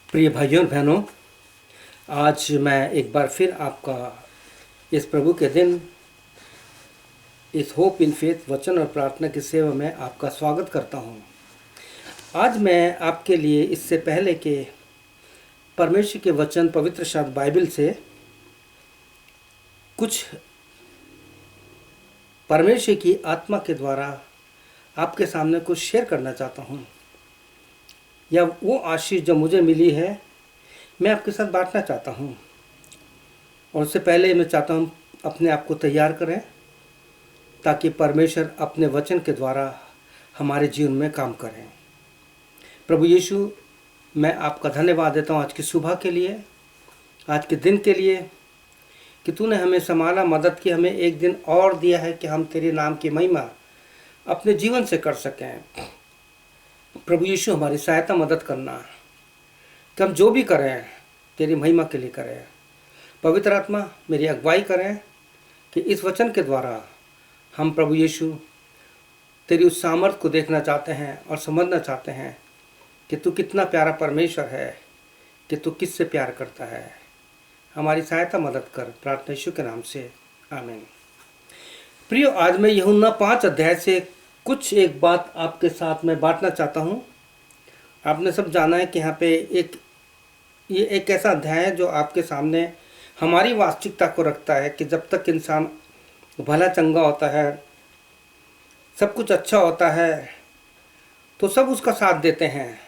प्रिय भाइयों और बहनों, आज मैं एक बार फिर आपका इस प्रभु के दिन, इस होप इन फेथ वचन और प्रार्थना की सेवा में आपका स्वागत करता हूँ। आज मैं आपके लिए इससे पहले के परमेश्वर के वचन पवित्र शास्त्र बाइबल से कुछ परमेश्वर की आत्मा के द्वारा आपके सामने कुछ शेयर करना चाहता हूँ, या वो आशीष जो मुझे मिली है मैं आपके साथ बांटना चाहता हूँ। और उससे पहले मैं चाहता हूँ अपने आप को तैयार करें ताकि परमेश्वर अपने वचन के द्वारा हमारे जीवन में काम करें। प्रभु यीशु, मैं आपका धन्यवाद देता हूँ आज की सुबह के लिए, आज के दिन के लिए कि तूने हमें संभाला, मदद की, हमें एक दिन और दिया है कि हम तेरे नाम की महिमा अपने जीवन से कर सकें। प्रभु यीशु, हमारी सहायता मदद करना कि हम जो भी करें तेरी महिमा के लिए करें। पवित्र आत्मा मेरी अगुवाई करें कि इस वचन के द्वारा हम प्रभु यीशु तेरी उस सामर्थ को देखना चाहते हैं और समझना चाहते हैं कि तू कितना प्यारा परमेश्वर है, कि तू किससे प्यार करता है। हमारी सहायता मदद कर, प्रार्थना यीशु के नाम से, आमीन। प्रियो, आज मैं यूहन्ना 5 अध्याय से कुछ एक बात आपके साथ में बांटना चाहता हूँ। आपने सब जाना है कि यहाँ पे ये एक ऐसा अध्याय है जो आपके सामने हमारी वास्तविकता को रखता है कि जब तक इंसान भला चंगा होता है, सब कुछ अच्छा होता है, तो सब उसका साथ देते हैं।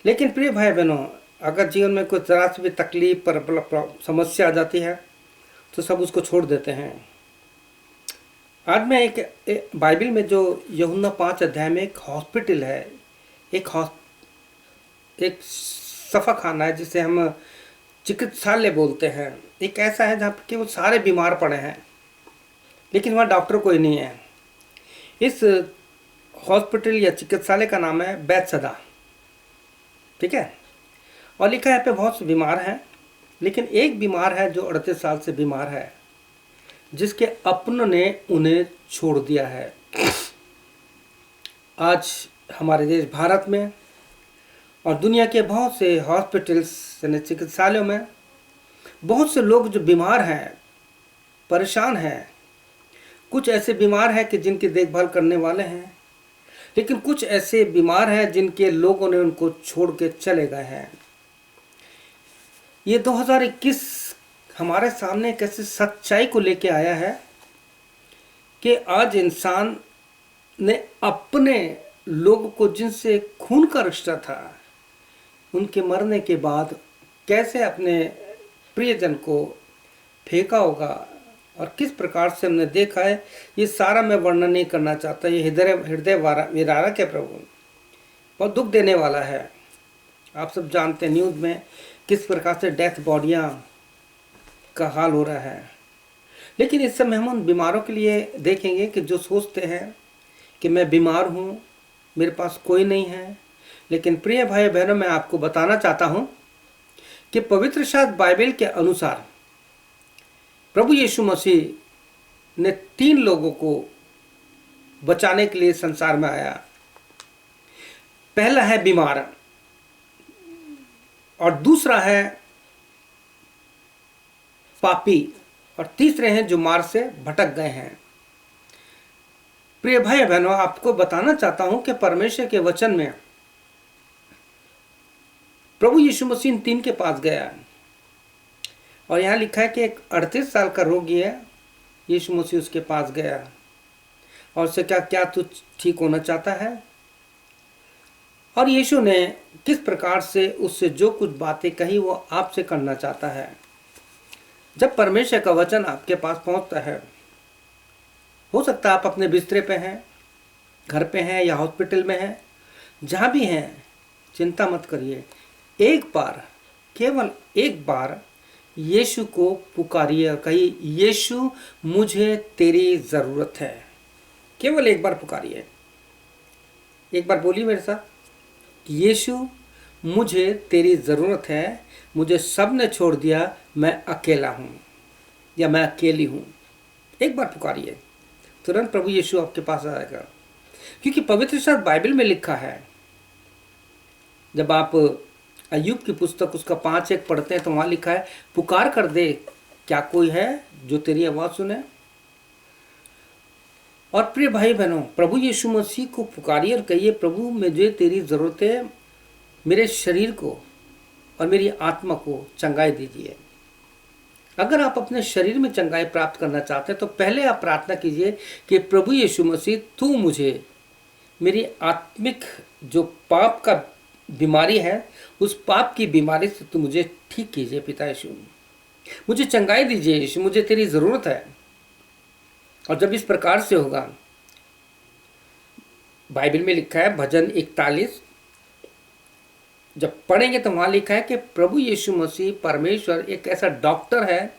लेकिन प्रिय भाई बहनों, अगर जीवन में कोई ज़रा सी भी तकलीफ पर समस्या आ जाती है तो सब उसको छोड़ देते हैं। आज मैं एक बाइबल में जो यूहन्ना 5 अध्याय में एक हॉस्पिटल है, एक सफ़ा खाना है जिसे हम चिकित्सालय बोलते हैं। एक ऐसा है जहाँ कि वो सारे बीमार पड़े हैं लेकिन वहाँ डॉक्टर कोई नहीं है। इस हॉस्पिटल या चिकित्सालय का नाम है बैतसदा, ठीक है। और लिखा है पे बहुत से बीमार हैं, लेकिन एक बीमार है जो 38 साल से बीमार है, जिसके अपनों ने उन्हें छोड़ दिया है। आज हमारे देश भारत में और दुनिया के बहुत से हॉस्पिटल्स यानी चिकित्सालयों में बहुत से लोग जो बीमार हैं, परेशान हैं। कुछ ऐसे बीमार हैं कि जिनकी देखभाल करने वाले हैं, लेकिन कुछ ऐसे बीमार हैं जिनके लोगों ने उनको छोड़ के चले गए हैं। ये 2021 हमारे सामने एक ऐसी सच्चाई को लेके आया है कि आज इंसान ने अपने लोगों को, जिनसे खून का रिश्ता था, उनके मरने के बाद कैसे अपने प्रियजन को फेंका होगा और किस प्रकार से हमने देखा है, ये सारा मैं वर्णन नहीं करना चाहता। ये हृदय विदारक है प्रभु, बहुत दुख देने वाला है। आप सब जानते हैं न्यूज़ में किस प्रकार से डेथ बॉडियाँ का हाल हो रहा है। लेकिन इस समय हम उन बीमारों के लिए देखेंगे कि जो सोचते हैं कि मैं बीमार हूँ, मेरे पास कोई नहीं है। लेकिन प्रिय भाई बहनों, मैं आपको बताना चाहता हूँ कि पवित्र शास्त्र बाइबल के अनुसार प्रभु यीशु मसीह ने 3 लोगों को बचाने के लिए संसार में आया। पहला है बीमार, और दूसरा है पापी, और तीसरे हैं जो मार्ग से भटक गए हैं। प्रिय भाई बहनों, आपको बताना चाहता हूं कि परमेश्वर के वचन में प्रभु यीशु मसीह इन 3 के पास गया, और यहाँ लिखा है कि एक 38 साल का रोगी है, यीशु मसीह उसके पास गया और उससे क्या तू ठीक होना चाहता है। और यीशु ने किस प्रकार से उससे जो कुछ बातें कही वो आपसे करना चाहता है। जब परमेश्वर का वचन आपके पास पहुंचता है, हो सकता है आप अपने बिस्तरे पे हैं, घर पे हैं या हॉस्पिटल में हैं, जहाँ भी हैं, चिंता मत करिए। एक बार, केवल एक बार यीशु को पुकारिए और कहिए, यीशु मुझे तेरी ज़रूरत है। केवल एक बार पुकारिए। एक बार बोलिए मेरे साथ, यीशु मुझे तेरी ज़रूरत है, मुझे सब ने छोड़ दिया, मैं अकेला हूँ या मैं अकेली हूँ। एक बार पुकारिए, तुरंत प्रभु यीशु आपके पास आएगा। क्योंकि पवित्र शास्त्र बाइबल में लिखा है, जब आप अय्यूब की पुस्तक उसका 5:1 पढ़ते हैं तो वहाँ लिखा है, पुकार कर दे, क्या कोई है जो तेरी आवाज़ सुने। और प्रिय भाई बहनों, प्रभु यीशु मसीह को पुकारिए और कहिए, प्रभु मुझे तेरी ज़रूरत है, मेरे शरीर को और मेरी आत्मा को चंगाई दीजिए। अगर आप अपने शरीर में चंगाई प्राप्त करना चाहते हैं तो पहले आप प्रार्थना कीजिए कि प्रभु यीशु मसीह, तू मुझे मेरी आत्मिक जो पाप का बीमारी है, उस पाप की बीमारी से तू मुझे ठीक कीजिए। पिता यीशु, मुझे चंगाई दीजिए यीशु, मुझे तेरी ज़रूरत है। और जब इस प्रकार से होगा, बाइबल में लिखा है भजन 41 जब पढ़ेंगे तो वहाँ लिखा है कि प्रभु यीशु मसीह परमेश्वर एक ऐसा डॉक्टर है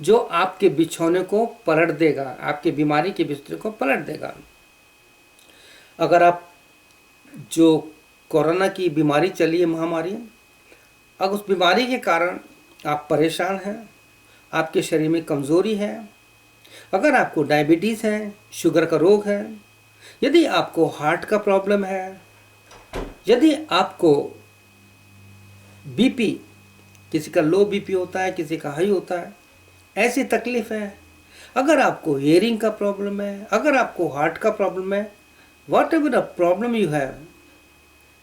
जो आपके बिछौने को पलट देगा, आपके बीमारी के बिस्तर को पलट देगा। अगर आप जो कोरोना की बीमारी चली है, महामारी, अगर उस बीमारी के कारण आप परेशान हैं, आपके शरीर में कमज़ोरी है, अगर आपको डायबिटीज़ है, शुगर का रोग है, यदि आपको हार्ट का प्रॉब्लम है, यदि आपको बीपी, किसी का लो बीपी होता है, किसी का हाई होता है, ऐसी तकलीफ़ है, अगर आपको हियरिंग का प्रॉब्लम है, अगर आपको हार्ट का प्रॉब्लम है, whatever the problem you have,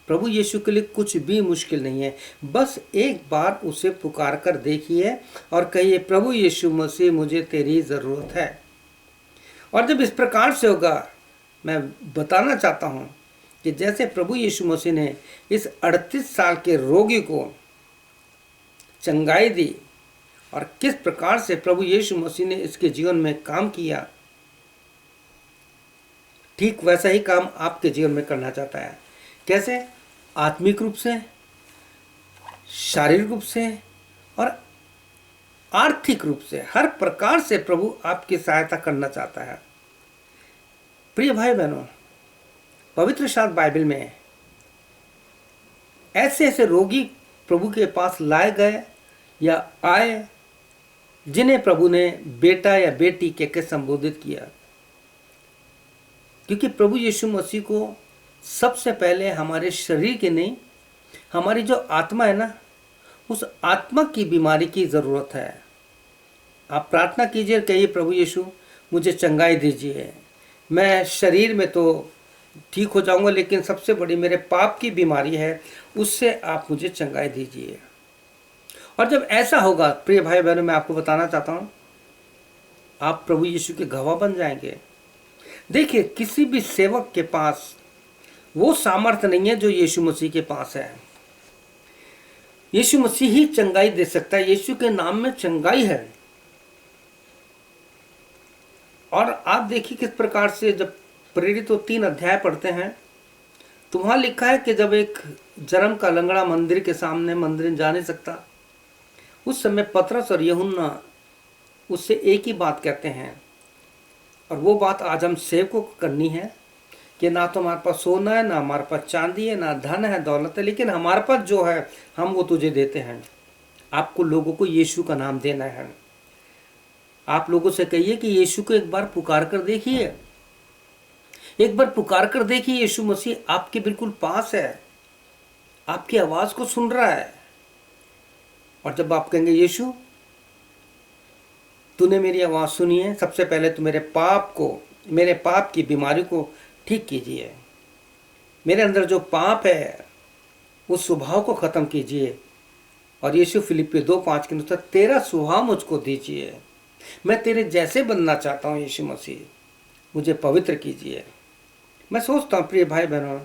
प्रभु यीशु के लिए कुछ भी मुश्किल नहीं है। बस एक बार उसे पुकार कर देखिए और कहिए, प्रभु यीशु मसीह मुझे तेरी ज़रूरत है। और जब इस प्रकार से होगा, मैं बताना चाहता हूँ कि जैसे प्रभु यीशु मसीह ने इस 38 साल के रोगी को चंगाई दी और किस प्रकार से प्रभु यीशु मसीह ने इसके जीवन में काम किया, ठीक वैसा ही काम आपके जीवन में करना चाहता है। कैसे? आत्मिक रूप से, शारीरिक रूप से और आर्थिक रूप से, हर प्रकार से प्रभु आपकी सहायता करना चाहता है। प्रिय भाई बहनों, पवित्र शास्त्र बाइबल में ऐसे ऐसे रोगी प्रभु के पास लाए गए या आए जिन्हें प्रभु ने बेटा या बेटी के संबोधित किया, क्योंकि प्रभु यीशु मसीह को सबसे पहले हमारे शरीर की नहीं, हमारी जो आत्मा है ना, उस आत्मा की बीमारी की ज़रूरत है। आप प्रार्थना कीजिए, कहिए, प्रभु यीशु मुझे चंगाई दीजिए। मैं शरीर में तो ठीक हो जाऊंगा, लेकिन सबसे बड़ी मेरे पाप की बीमारी है, उससे आप मुझे चंगाई दीजिए। और जब ऐसा होगा, प्रिय भाई बहनों, मैं आपको बताना चाहता हूँ, आप प्रभु यीशु के गवाह बन जाएंगे। देखिए, किसी भी सेवक के पास वो सामर्थ्य नहीं है जो यीशु मसीह के पास है। यीशु मसीह ही चंगाई दे सकता है, यीशु के नाम में चंगाई है। और आप देखिए किस प्रकार से जब प्रेरित 3 अध्याय पढ़ते हैं तो वहाँ लिखा है कि जब एक जन्म का लंगड़ा मंदिर के सामने, मंदिर जा नहीं सकता, उस समय पतरस और यूहन्ना उससे एक ही बात कहते हैं, और वो बात आज हम सेवकों को करनी है कि ना तो हमारे पास सोना है, ना हमारे पास चांदी है, ना धन है, दौलत है, लेकिन हमारे पास जो है हम वो तुझे देते हैं। आपको लोगों को यीशु का नाम देना है। आप लोगों से कहिए कि यीशु को एक बार पुकार कर देखिए, एक बार पुकार कर देखिए। यीशु मसीह आपके बिल्कुल पास है, आपकी आवाज़ को सुन रहा है। और जब आप कहेंगे, यीशु तूने मेरी आवाज़ सुनी है, सबसे पहले तो मेरे पाप की बीमारी को ठीक कीजिए, मेरे अंदर जो पाप है उस स्वभाव को ख़त्म कीजिए। और यीशु फिलिप्पी 2:5 के अनुसार तेरा स्वभाव मुझको दीजिए, मैं तेरे जैसे बनना चाहता हूँ। यीशु मसीह मुझे पवित्र कीजिए। मैं सोचता हूँ प्रिय भाई बहनों,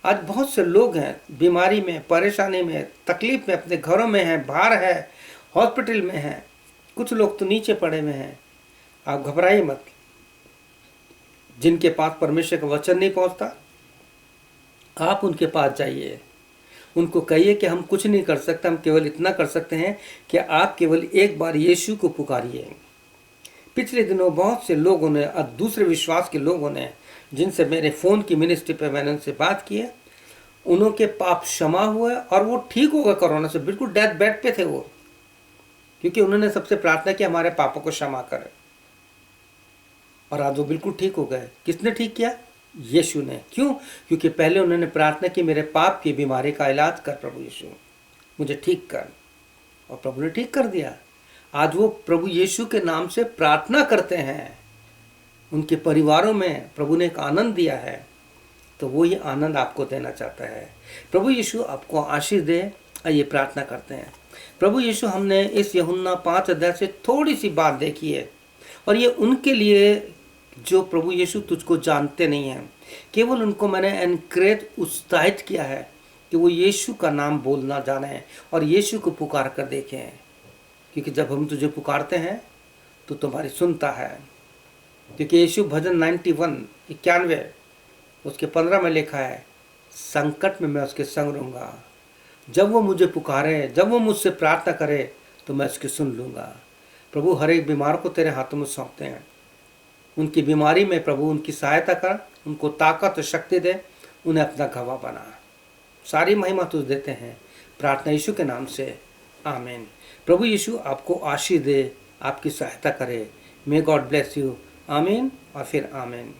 आज बहुत से लोग हैं बीमारी में, परेशानी में, तकलीफ में, अपने घरों में हैं, बाहर है, हॉस्पिटल में हैं, कुछ लोग तो नीचे पड़े हुए हैं। आप घबराइए मत। जिनके पास परमेश्वर का वचन नहीं पहुंचता, आप उनके पास जाइए, उनको कहिए कि हम कुछ नहीं कर सकते, हम केवल इतना कर सकते हैं कि आप केवल एक बार यीशु को पुकारिए। पिछले दिनों बहुत से लोगों ने, दूसरे विश्वास के लोगों ने, जिनसे मेरे फ़ोन की मिनिस्ट्री पे मैंने उनसे बात की है, उनके पाप क्षमा हुए और वो ठीक हो गए कोरोना से। बिल्कुल डेथ बेड पे थे वो, क्योंकि उन्होंने सबसे प्रार्थना की हमारे पापों को क्षमा करे, और आज वो बिल्कुल ठीक हो गए। किसने ठीक किया? यीशु ने। क्यों? क्योंकि पहले उन्होंने प्रार्थना की, मेरे पाप की बीमारी का इलाज कर प्रभु यीशु। मुझे ठीक कर। और प्रभु ने ठीक कर दिया। आज वो प्रभु यीशु के नाम से प्रार्थना करते हैं। उनके परिवारों में प्रभु ने एक आनंद दिया है, तो वो ये आनंद आपको देना चाहता है। प्रभु यीशु आपको आशीष दे। आइए प्रार्थना करते हैं। प्रभु यीशु, हमने इस यूहन्ना 5 अध्याय से थोड़ी सी बात देखी है, और ये उनके लिए जो प्रभु यीशु तुझको जानते नहीं हैं, केवल उनको मैंने एनकरेज उत्साहित किया है कि वो यीशु का नाम बोलना जाने और यीशु को पुकार कर देखें, क्योंकि जब हम तुझे पुकारते हैं तो तुम्हारी सुनता है। क्योंकि यीशु भजन 91 उसके 15 में लिखा है, संकट में मैं उसके संग रहूँगा, जब वो मुझे पुकारे, जब वो मुझसे प्रार्थना करे तो मैं उसकी सुन लूँगा। प्रभु, हर एक बीमार को तेरे हाथों में सौंपते हैं। उनकी बीमारी में प्रभु उनकी सहायता कर, उनको ताकत और शक्ति दे, उन्हें अपना गवाह बना। सारी महिमा तुझ देते हैं, प्रार्थना यीशु के नाम से, आमीन। प्रभु यीशु आपको आशीष दे, आपकी सहायता करे। May God bless you. आमीन और फिर आमीन।